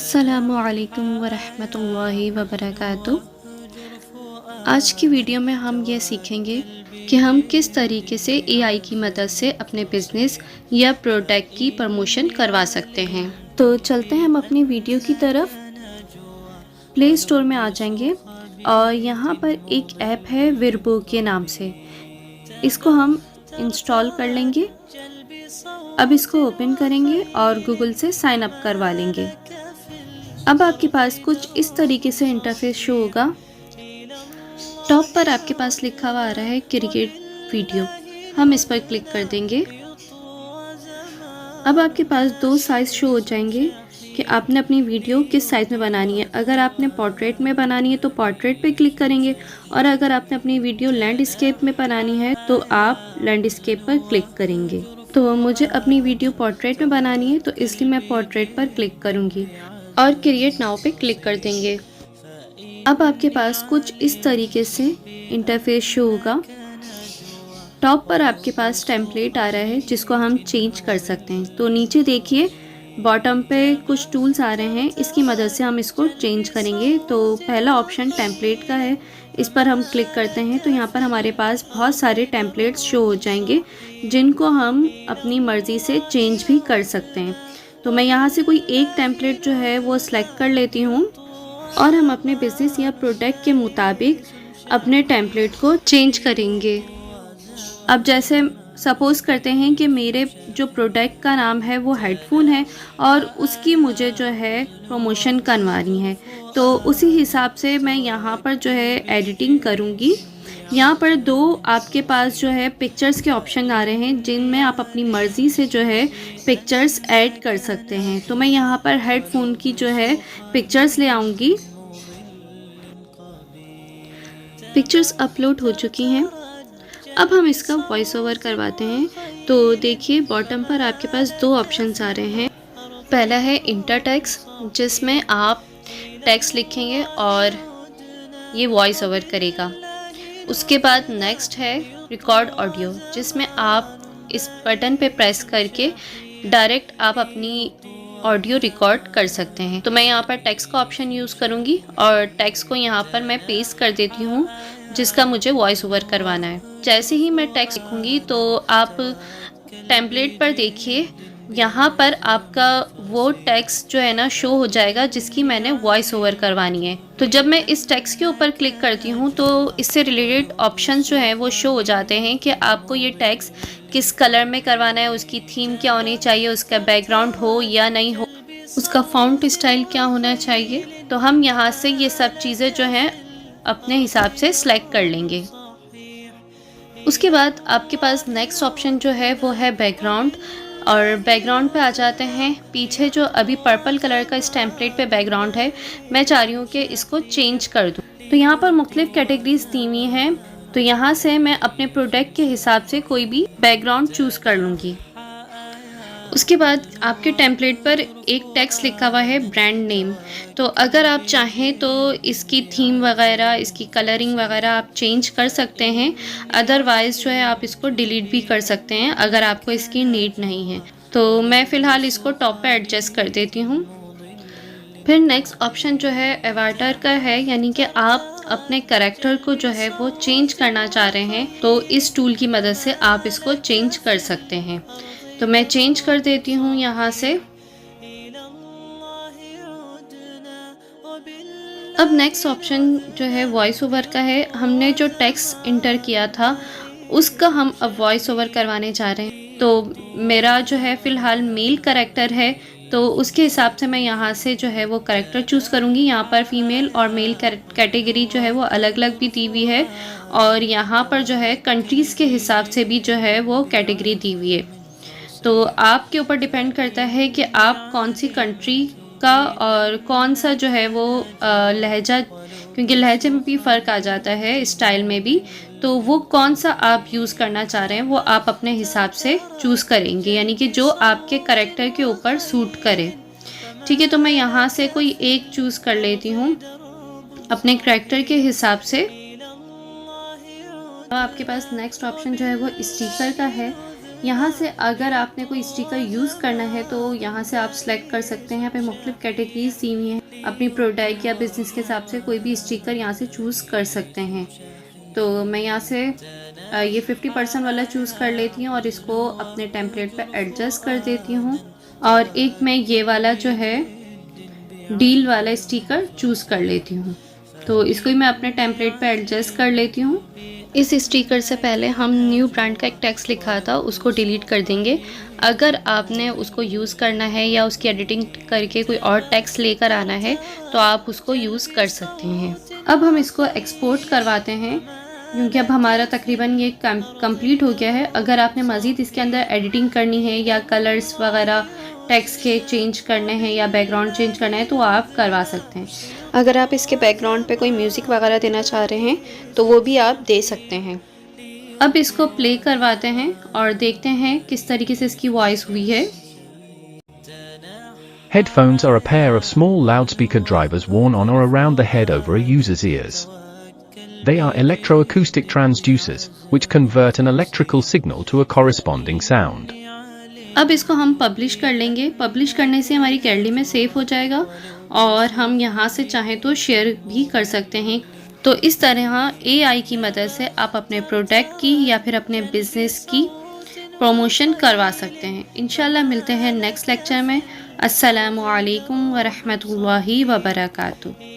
अस्सलामुअलैकुम वरहमतुल्लाहि वबरकातुहू। आज की वीडियो में हम ये सीखेंगे कि हम किस तरीके से एआई की मदद से अपने बिज़नेस या प्रोडक्ट की प्रमोशन करवा सकते हैं। तो चलते हैं हम अपनी वीडियो की तरफ। प्ले स्टोर में आ जाएंगे और यहाँ पर एक ऐप है विरबो के नाम से, इसको हम इंस्टॉल कर लेंगे। अब इसको ओपन करेंगे और गूगल से साइन अप करवा लेंगे। अब आपके पास कुछ इस तरीके से इंटरफेस शो होगा। टॉप पर आपके पास लिखा हुआ आ रहा है क्रिएट वीडियो, हम इस पर क्लिक कर देंगे। अब आपके पास दो साइज़ शो हो जाएंगे कि आपने अपनी वीडियो किस साइज़ में बनानी है। अगर आपने पोर्ट्रेट में बनानी है तो पोर्ट्रेट पे क्लिक करेंगे, और अगर आपने अपनी वीडियो लैंडस्केप में बनानी है तो आप लैंडस्केप पर क्लिक करेंगे। तो मुझे अपनी वीडियो पोर्ट्रेट में बनानी है तो इसलिए मैं पोर्ट्रेट पर क्लिक करूँगी और क्रिएट नाउ पे क्लिक कर देंगे। अब आपके पास कुछ इस तरीके से इंटरफेस शो होगा। टॉप पर आपके पास टेम्पलेट आ रहा है जिसको हम चेंज कर सकते हैं। तो नीचे देखिए बॉटम पे कुछ टूल्स आ रहे हैं, इसकी मदद से हम इसको चेंज करेंगे। तो पहला ऑप्शन टेम्पलेट का है, इस पर हम क्लिक करते हैं तो यहाँ पर हमारे पास बहुत सारे टेम्पलेट्स शो हो जाएंगे जिनको हम अपनी मर्ज़ी से चेंज भी कर सकते हैं। तो मैं यहाँ से कोई एक टेम्पलेट जो है वो सिलेक्ट कर लेती हूँ और हम अपने बिज़नेस या प्रोडक्ट के मुताबिक अपने टेम्पलेट को चेंज करेंगे। अब जैसे सपोज़ करते हैं कि मेरे जो प्रोडक्ट का नाम है वो हेडफोन है और उसकी मुझे जो है प्रमोशन करवानी है, तो उसी हिसाब से मैं यहाँ पर जो है एडिटिंग करूँगी। यहाँ पर दो आपके पास जो है पिक्चर्स के ऑप्शन आ रहे हैं जिनमें आप अपनी मर्ज़ी से जो है पिक्चर्स ऐड कर सकते हैं। तो मैं यहाँ पर हेडफोन की जो है पिक्चर्स ले आऊँगी। पिक्चर्स अपलोड हो चुकी हैं। अब हम इसका वॉइस ओवर करवाते हैं। तो देखिए बॉटम पर आपके पास दो ऑप्शंस आ रहे हैं। पहला है इंटर टेक्स्ट, जिसमें आप टेक्स्ट लिखेंगे और ये वॉइस ओवर करेगा। उसके बाद नेक्स्ट है रिकॉर्ड ऑडियो, जिसमें आप इस बटन पे प्रेस करके डायरेक्ट आप अपनी ऑडियो रिकॉर्ड कर सकते हैं। तो मैं यहाँ पर टेक्स्ट का ऑप्शन यूज़ करूँगी और टेक्स्ट को यहाँ पर मैं पेस्ट कर देती हूँ जिसका मुझे वॉइस ओवर करवाना है। जैसे ही मैं टेक्स्ट लिखूँगी तो आप टेम्पलेट पर देखिए यहाँ पर आपका वो टेक्स्ट जो है ना शो हो जाएगा जिसकी मैंने वॉइस ओवर करवानी है। तो जब मैं इस टेक्स्ट के ऊपर क्लिक करती हूँ तो इससे रिलेटेड ऑप्शंस जो हैं वो शो हो जाते हैं कि आपको ये टेक्स्ट किस कलर में करवाना है, उसकी थीम क्या होनी चाहिए, उसका बैकग्राउंड हो या नहीं हो, उसका फ़ॉन्ट स्टाइल क्या होना चाहिए। तो हम यहाँ से ये सब चीज़ें जो हैं अपने हिसाब से सिलेक्ट कर लेंगे। उसके बाद आपके पास नेक्स्ट ऑप्शन जो है वो है बैकग्राउंड, और बैकग्राउंड पे आ जाते हैं। पीछे जो अभी पर्पल कलर का इस टेम्पलेट पे बैकग्राउंड है, मैं चाह रही हूँ कि इसको चेंज कर दूँ। तो यहाँ पर मुख्तलिफ कैटेगरीज दी हुई हैं, तो यहाँ से मैं अपने प्रोडक्ट के हिसाब से कोई भी बैकग्राउंड चूज़ कर लूँगी। उसके बाद आपके टेम्पलेट पर एक टेक्स्ट लिखा हुआ है ब्रांड नेम। तो अगर आप चाहें तो इसकी थीम वगैरह, इसकी कलरिंग वगैरह आप चेंज कर सकते हैं। अदरवाइज़ जो है आप इसको डिलीट भी कर सकते हैं अगर आपको इसकी नीड नहीं है। तो मैं फ़िलहाल इसको टॉप पे एडजस्ट कर देती हूँ। फिर नेक्स्ट ऑप्शन जो है एवाटार का है, यानी कि आप अपने कैरेक्टर को जो है वो चेंज करना चाह रहे हैं तो इस टूल की मदद से आप इसको चेंज कर सकते हैं। तो मैं चेंज कर देती हूँ यहाँ से। अब नेक्स्ट ऑप्शन जो है वॉइस ओवर का है। हमने जो टेक्स्ट इंटर किया था उसका हम अब वॉइस ओवर करवाने जा रहे हैं। तो मेरा जो है फ़िलहाल मेल कैरेक्टर है, तो उसके हिसाब से मैं यहाँ से जो है वो कैरेक्टर चूज़ करूँगी। यहाँ पर फीमेल और मेल कैटेगरी जो है वो अलग अलग भी दी हुई है, और यहाँ पर जो है कंट्रीज़ के हिसाब से भी जो है वो कैटेगरी दी हुई है। तो आपके ऊपर डिपेंड करता है कि आप कौन सी कंट्री का और कौन सा जो है वो लहजा, क्योंकि लहजे में भी फ़र्क आ जाता है, स्टाइल में भी, तो वो कौन सा आप यूज़ करना चाह रहे हैं वो आप अपने हिसाब से चूज़ करेंगे, यानी कि जो आपके करैक्टर के ऊपर सूट करे। ठीक है, तो मैं यहाँ से कोई एक चूज़ कर लेती हूँ अपने करैक्टर के हिसाब से। आपके पास नेक्स्ट ऑप्शन जो है वो स्टिकर का है। यहाँ से अगर आपने कोई स्टिकर यूज़ करना है तो यहाँ से आप सिलेक्ट कर सकते हैं। यहाँ पे मुख्तलिफ कैटेगरीज दी हुई हैं, अपनी प्रोडक्ट या बिज़नेस के हिसाब से कोई भी स्टिकर यहाँ से चूज़ कर सकते हैं। तो मैं यहाँ से ये 50% वाला चूज़ कर लेती हूँ और इसको अपने टेम्पलेट पे एडजस्ट कर देती हूँ। और एक मैं ये वाला जो है डील वाला स्टिकर चूज़ कर लेती हूँ, तो इसको ही मैं अपने टेम्पलेट पे एडजस्ट कर लेती हूँ। इस स्टिकर से पहले हम न्यू ब्रांड का एक टेक्स्ट लिखा था, उसको डिलीट कर देंगे। अगर आपने उसको यूज़ करना है या उसकी एडिटिंग करके कोई और टेक्स्ट लेकर आना है तो आप उसको यूज़ कर सकते हैं। अब हम इसको एक्सपोर्ट करवाते हैं, क्योंकि अब हमारा तकरीबन ये कंप्लीट हो गया है। अगर आपने मज़ीद इसके अंदर एडिटिंग करनी है या कलर्स वगैरह टेक्स्ट के चेंज करने हैं या बैकग्राउंड चेंज करना है तो आप करवा सकते हैं। अगर आप इसके बैकग्राउंड पे कोई म्यूज़िक वगैरह देना चाह रहे हैं तो वो भी आप दे सकते हैं। अब इसको प्ले करवाते हैं और देखते हैं किस तरीके से इसकी वॉइस हुई है। Headphones are a pair of small loudspeaker drivers worn on or around the head over a user's ears. They are electroacoustic transducers, which convert an electrical signal to a corresponding sound. अब इसको हम publish कर लेंगे। Publish करने से हमारी calorie में save हो जाएगा और हम यहाँ से चाहें तो शेयर भी कर सकते हैं। तो इस तरह AI की मदद से आप अपने प्रोडक्ट की या फिर अपने बिज़नेस की प्रमोशन करवा सकते हैं। इंशाल्लाह मिलते हैं नेक्स्ट लेक्चर में। अस्सलामु अलैकुम व रहमतुल्लाहि व बरकातुहू।